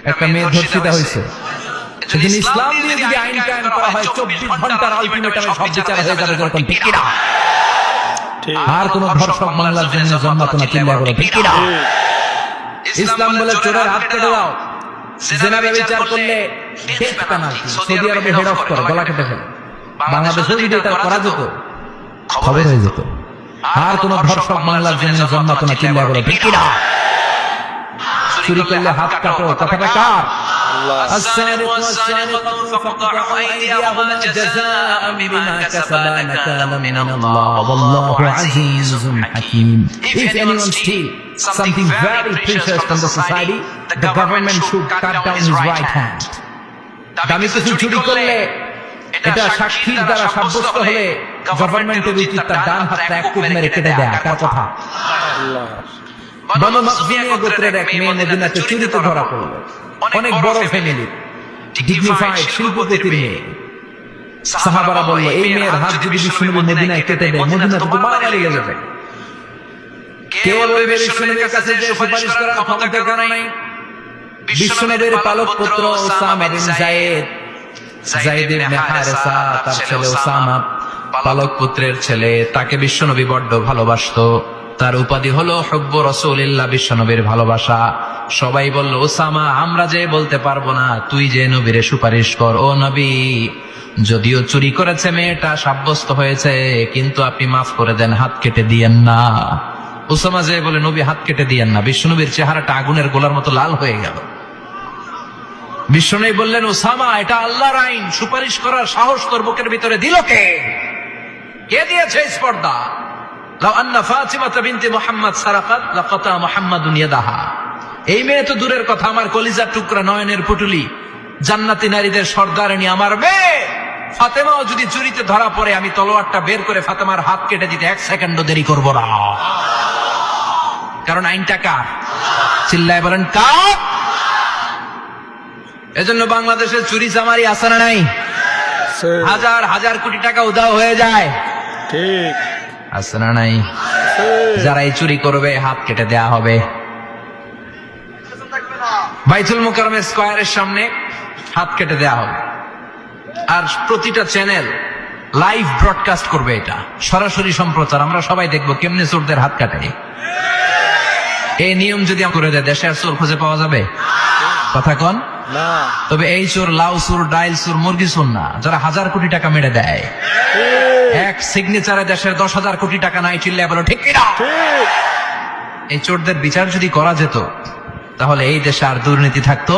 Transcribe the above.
একটা মেয়ে ধর্ষিতা হয়েছে, সেদিন ইসলাম দিয়ে যদি আইন কায়েম করা হয় 24 ঘন্টার আলটিমেটামে সব বিচার হয়ে যাবে, যখন ঠিক কিনা? আর কোন ধর্ষক বাংলার জন্য জন্মাতো না, চিল্লা বলো ঠিক কিনা? ইসলাম বলে চোরের হাত কেটে দাও, জেনা ব্যভিচার করলে ডেথ পেনাল্টি। সৌদি আরবে হেড অফ করে গলা কেটে ফেলে। বাংলাদেশেও যদি এটা করা যেত, খবর হয়ে যেত। আর কোন ধর্ষক বাংলার জন্য জন্মাতো না, চিল্লা বলো ঠিক কিনা? চুরি করলে হাত কাটো, কথাটা কার? السارق والسارقة فاقطعوا أيديهما جزاء بما كسبا نكالا من الله والله عزيز حكيم. If anyone steals something very precious from the society, the government should cut down his right hand. দামি কিছু চুরি করলে এটা সাক্ষীর দ্বারা সাব্যস্ত হলে গভর্নমেন্টের উচিত তার ডান হাতটা এক কোপ মেরে কেটে দেয়া। কার কথা? বনু মাখজুমিয়া গোত্রের এক মেয়ে মদিনাতে চুরিতে ধরা পড়ল। অনেক বড় ফ্যামিলি, ডিগনিফাইড শিল্পপতির মেয়ে। সাহাবারা বলল, এই মেয়ের হাত যদি বিশ্বনবী মদিনায় কেটে দেয়, মদিনা তো মারামারি লেগে যাবে। কে বলবে বিশ্বনবীর কাছে যে সুপারিশ করার ক্ষমতা কারো নাই? বিশ্বনবীর পালক পুত্র উসামা বিন যায়েদ, যায়েদ ইবনে হারেসা, তার ছেলে উসামা পালক পুত্রের ছেলে, তাকে বিশ্বনবী বড্ড ভালোবাসতো। তার উপাধি হলো হুব্বু রাসূলিল্লাহ, বিশ্বনবীর ভালোবাসা। সবাই বলল, ওসামা আমরা যে বলতে পারবো না, তুই যে নবীরে সুপারিশ কর। ও নবী, যদিও চুরি করেছে মেয়েটা, সাব্যস্ত হয়েছে, কিন্তু আপনি মাফ করে দেন, হাত কেটে দিয়েন না। ওসামা যে বলে, নবী হাত কেটে দিয়েন না। বিশ্বনবীর চেহারাটা আগুনের গোলার মতো লাল হয়ে গেল। বিশ্বনবী বললেন, ওসামা এটা আল্লাহর আইন, সুপারিশ করার সাহস তোর বুকের ভিতরে দিল কে? কে দিয়েছে স্পর্ধা? লাউ আন্না ফাতিমাতা বিনতে মুহাম্মদ সারাকাত লাকাতা মুহাম্মাদুন ইয়াদাহা। এই মেয়ে তো দূরের কথা, আমার কলিজার টুকরা, নয়নের পুটুলি, জান্নাতি নারীদের সর্দারিনী আমার মেয়ে ফাতেমাও যদি চুরিতে ধরা পড়ে, আমি তলোয়ারটা বের করে ফাতেমার হাত কেটে দিতে 1 সেকেন্ডও দেরি করব না। কারণ আইনটা কার? চিল্লায় বলেন কার? এজন্য বাংলাদেশে চুরি চামারি আছে না নাই? হাজার হাজার কোটি টাকা উধাও হয়ে যায়, ঠিক আছে না নাই? যারা এই চুরি করবে হাত কেটে দেয়া হবে। বাইতুল মুকাররমের স্কয়ারের সামনে হাত কেটে দেয়া হবে। আর প্রতিটা চ্যানেল লাইভ ব্রডকাস্ট করবে, এটা সরাসরি সম্প্রচার। আমরা সবাই দেখবো কেমনে চোরদের হাত কাটে। এই নিয়ম যদি করে দেয়, দেশে আর চোর খুঁজে পাওয়া যাবে? কথা কন না। তবে এই চোর লাউ চোর, ডাইল চোর, মুরগি চোর না, যারা হাজার কোটি টাকা মেরে দেয়। এক সিগনেচারে দেশের 10,000 কোটি টাকা নাই, চিল্লায় বলো ঠিক কিনা? এই চোরদের বিচার যদি করা যেত, তাহলে এই দেশে আর দুর্নীতি থাকতো